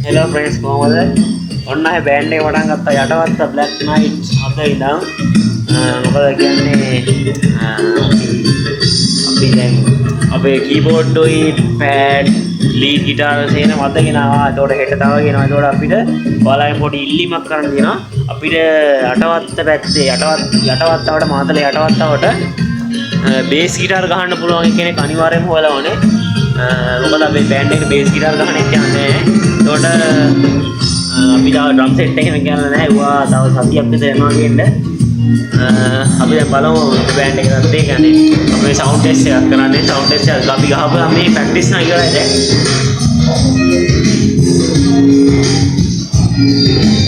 Hello friends, කොහමද? ඔන්න ආයේ බෑන්ඩ් එක පටන් ගත්තා යටවත්ත Black Knight අද ඉඳන් මොකද කියන්නේ අපි දැන් අපේ කීබෝඩ් එකේ pad lead guitar සේන මතගෙන ආවා. ඒතකොට හෙට තව කියනවා. ඒතකොට අපිට ඔයාලගෙන් පොඩි ඉල්ලීමක් කරන්න තියෙනවා. අපිට යටවත්ත පැත්තේ යටවත්තවට මාතලේ යටවත්තවට bass guitar ගහන්න පුළුවන් කෙනෙක් අනිවාර්යයෙන්ම හොයලා ඕනේ. මොකද අපේ බෑන්ඩ් එකේ bass guitar ගහන්න එක්කන්නේ නැහැ. ඒතකොට අපි තාම ඩ්‍රම් සෙට් එකම ගියලා නැහැ. ඒවා තව සතියක් විතර යනවා කියන්නේ. අපි දැන් බලමු බෑන්ඩ් එක ගත්තේ කියන්නේ අපි සවුන්ඩ් ටෙස්ට් එකක් කරන්නේ. සවුන්ඩ් ටෙස්ට් එක අපි ගහපුවා මේ ප්‍රැක්ටිස් නම් ඉවරයි දැන්.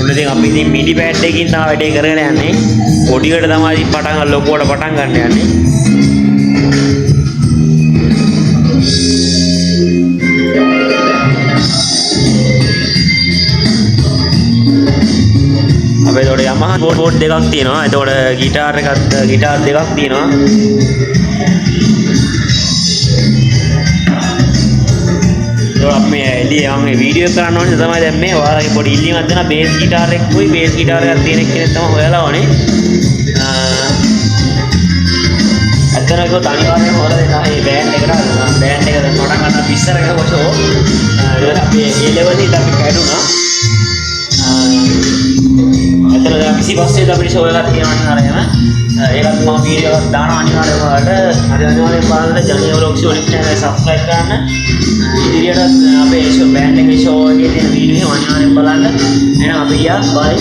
ඔන්න ඉතින් අපි ඉතින් මිඩි බෑන්ඩ් එකකින් තාම වැඩේ කරගෙන යන්නේ. පොඩියට තමයි පටන් ලොකුවට පටන් ගන්න යන්නේ. අපේ ඒතකොට Yamaha board දෙකක් තියෙනවා. ඒතකොට ගිටාර් දෙකක් තියෙනවා. ඒතකොට අපි එළියේ මම වීඩියෝ කරන්න ඕනේ තමයි දැන් මේ ඔයාලගේ පොඩි ඉල්ලීමක් දෙනවා. බේස් ගිටාර් එකකුයි බේස් ගිටාර් එකක් තියෙන කෙනෙක් තමයි හොයලා ඕනේ. අතන ඒක අනිවාර්යයෙන්ම හොයලා දෙන්න. මේ බෑන්ඩ් එකට බෑන්ඩ් එක දැන් පටන් ගන්න පිස්සර කරවචෝ. ඒක අපි ඒ ලෙවල් එකට අපි කැඩුනා. අතන දැන් කිසි පස්සේ අපිට ෂෝ එකක් තියෙනවා අනිවාර්යයෙන්ම. ඒකත් මම වීඩියෝ එකක් දානවා අනිවාර්යයෙන්ම ඔයාලට. අනිවාර්යයෙන්ම බලන්න ජනියා vlogs වලින් channel එක subscribe කරන්න. ඉදිරියට අපේ ෂෝ බෑන්ඩ් එකේ ෂෝ එකේ තියෙන වීඩියෝ එක අනිවාර්යයෙන්ම බලන්න. එහෙනම් අපි ගියා bye.